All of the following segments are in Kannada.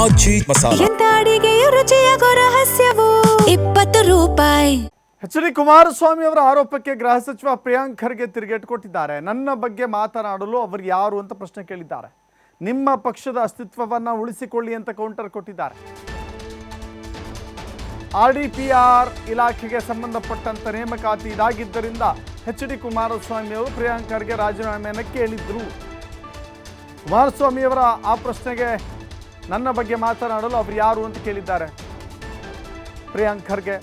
ಮಜ್ಜಿ ಮಸಾಲ. ಎಂತ ಅಡಿಗೆಯ ರುಚಿಯಾಗೋ ರಹಸ್ಯವು 20 ರೂಪಾಯಿ. ಎಚ್.ಡಿ. ಕುಮಾರಸ್ವಾಮಿ ಅವರ ಆರೋಪಕ್ಕೆ ಗೃಹ ಸಚಿವ ಪ್ರಿಯಾಂಕ್ ಖರ್ಗೆ ತಿರುಗೇಟು ಕೊಟ್ಟಿದ್ದಾರೆ. ನನ್ನ ಬಗ್ಗೆ ಮಾತನಾಡಲು ಅವರು ಯಾರು ಅಂತ ಪ್ರಶ್ನೆ ಕೇಳಿದ್ದಾರೆ. ನಿಮ್ಮ ಪಕ್ಷದ ಅಸ್ತಿತ್ವವನ್ನು ಉಳಿಸಿಕೊಳ್ಳಿ ಅಂತ ಕೌಂಟರ್ ಕೊಟ್ಟಿದ್ದಾರೆ. RDPR ಇಲಾಖೆಗೆ ಸಂಬಂಧಪಟ್ಟಂತ ನೇಮಕಾತಿ ಇದಾಗಿದ್ದರಿಂದ ಎಚ್.ಡಿ. ಕುಮಾರಸ್ವಾಮಿ ಅವರು ಪ್ರಿಯಾಂಕ್ ಖರ್ಗೆ ರಾಜೀನಾಮೆಯನ್ನು ಕೇಳಿದ್ರು. ಕುಮಾರಸ್ವಾಮಿ ಅವರ ಆ ಪ್ರಶ್ನೆಗೆ ನನ್ನ ಬಗ್ಗೆ ಮಾತನಾಡಲು ಅವರು ಯಾರು ಅಂತ ಕೇಳಿದ್ದಾರೆ ಪ್ರಿಯಾಂಕ್ ಖರ್ಗೆ.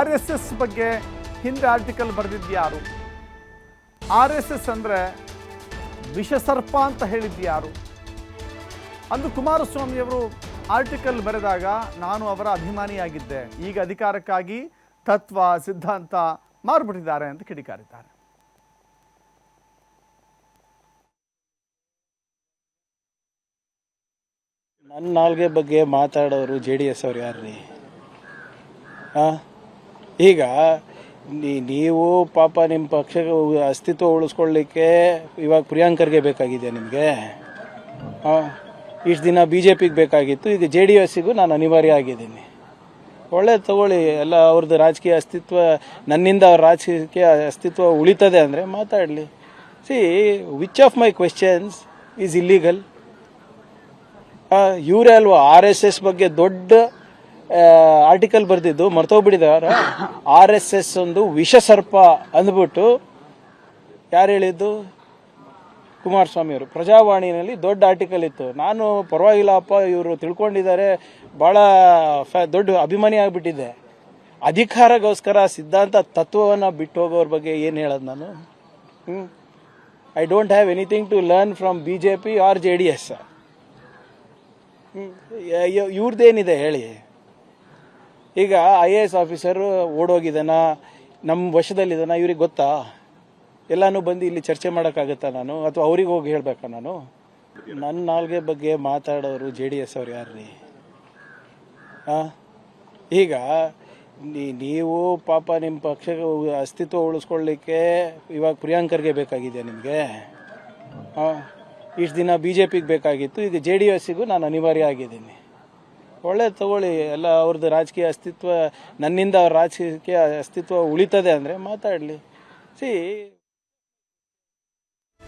RSS ಬಗ್ಗೆ ಹಿಂದೆ ಆರ್ಟಿಕಲ್ ಬರೆದಿದ್ಯಾರು? RSS ಅಂದರೆ ವಿಷಸರ್ಪ ಅಂತ ಹೇಳಿದ್ಯಾರು? ಅಂದು ಕುಮಾರಸ್ವಾಮಿಯವರು ಆರ್ಟಿಕಲ್ ಬರೆದಾಗ ನಾನು ಅವರ ಅಭಿಮಾನಿಯಾಗಿದ್ದೆ, ಈಗ ಅಧಿಕಾರಕ್ಕಾಗಿ ತತ್ವ ಸಿದ್ಧಾಂತ ಮಾರ್ಬಿಟ್ಟಿದ್ದಾರೆ ಅಂತ ಕಿಡಿಕಾರಿದ್ದಾರೆ. ನನ್ನ ನಾಲ್ಗೆ ಬಗ್ಗೆ ಮಾತಾಡೋರು JDS ಅವ್ರು ಯಾರ್ರೀ? ಈಗ ನೀವು ಪಾಪ ನಿಮ್ಮ ಪಕ್ಷಕ್ಕೆ ಅಸ್ತಿತ್ವ ಉಳಿಸ್ಕೊಳ್ಳಿಕ್ಕೆ ಇವಾಗ ಪ್ರಿಯಾಂಕ್ ಖರ್ಗೆ ಬೇಕಾಗಿದೆ ನಿಮಗೆ. ಇಷ್ಟು ದಿನ BJPಗೆ ಬೇಕಾಗಿತ್ತು, ಈಗ JDSಗೂ ನಾನು ಅನಿವಾರ್ಯ ಆಗಿದ್ದೀನಿ. ಒಳ್ಳೇದು ತಗೊಳ್ಳಿ, ಎಲ್ಲ ಅವ್ರದ್ದು ರಾಜಕೀಯ ಅಸ್ತಿತ್ವ, ನನ್ನಿಂದ ಅವ್ರ ರಾಜಕೀಯ ಅಸ್ತಿತ್ವ ಉಳಿತದೆ ಅಂದರೆ ಮಾತಾಡಲಿ. Which of my questions is illegal? ಇವರೇ ಅಲ್ವಾ RSS ಬಗ್ಗೆ ದೊಡ್ಡ ಆರ್ಟಿಕಲ್ ಬರೆದಿದ್ದು, ಮರ್ತೋಗ್ಬಿಟ್ಟಿದ್ದಾರೆ. RSS ಒಂದು ವಿಷಸರ್ಪ ಅಂದ್ಬಿಟ್ಟು ಯಾರು ಹೇಳಿದ್ದು? ಕುಮಾರಸ್ವಾಮಿ ಅವರು. ಪ್ರಜಾವಾಣಿನಲ್ಲಿ ದೊಡ್ಡ ಆರ್ಟಿಕಲ್ ಇತ್ತು. ನಾನು ಪರವಾಗಿಲ್ಲಪ್ಪ, ಇವರು ತಿಳ್ಕೊಂಡಿದ್ದಾರೆ, ಭಾಳ ದೊಡ್ಡ ಅಭಿಮಾನಿ ಆಗಿಬಿಟ್ಟಿದ್ದೆ. ಅಧಿಕಾರಗೋಸ್ಕರ ಸಿದ್ಧಾಂತ ತತ್ವವನ್ನು ಬಿಟ್ಟು ಹೋಗೋರ ಬಗ್ಗೆ ಏನು ಹೇಳೋದು ನಾನು? I don't have anything to learn from BJP or JDS. ಇವ್ರದ್ದೇನಿದೆ ಹೇಳಿ? ಈಗ IAS ಆಫೀಸರು ಓಡೋಗಿದ್ದಾನ, ನಮ್ಮ ವಶದಲ್ಲಿದ್ದಾನ, ಇವ್ರಿಗೆ ಗೊತ್ತಾ? ಎಲ್ಲನೂ ಬಂದು ಇಲ್ಲಿ ಚರ್ಚೆ ಮಾಡೋಕ್ಕಾಗತ್ತಾ ನಾನು? ಅಥವಾ ಅವ್ರಿಗೆ ಹೋಗಿ ಹೇಳ್ಬೇಕಾ ನಾನು? ನನ್ನ ನಾಲ್ಗೆ ಬಗ್ಗೆ ಮಾತಾಡೋರು JDS ಅವ್ರು ಯಾರ್ರೀ? ಈಗ ನೀವು ಪಾಪ ನಿಮ್ಮ ಪಕ್ಷಕ್ಕೆ ಅಸ್ತಿತ್ವ ಉಳಿಸ್ಕೊಳ್ಳಿಕ್ಕೆ ಇವಾಗ ಪ್ರಿಯಾಂಕ್ ಖರ್ಗೆ ಬೇಕಾಗಿದೆ ನಿಮಗೆ. ಇಷ್ಟು ದಿನ BJPಗೆ ಬೇಕಾಗಿತ್ತು, ಈಗ JDSಗೂ ನಾನು ಅನಿವಾರ್ಯ ಆಗಿದ್ದೀನಿ. ಒಳ್ಳೇದು ತಗೊಳ್ಳಿ, ಎಲ್ಲ ಅವ್ರದ್ದು ರಾಜಕೀಯ ಅಸ್ತಿತ್ವ, ನನ್ನಿಂದ ಅವ್ರ ರಾಜಕೀಯ ಅಸ್ತಿತ್ವ ಉಳಿತದೆ ಅಂದರೆ ಮಾತಾಡಲಿ.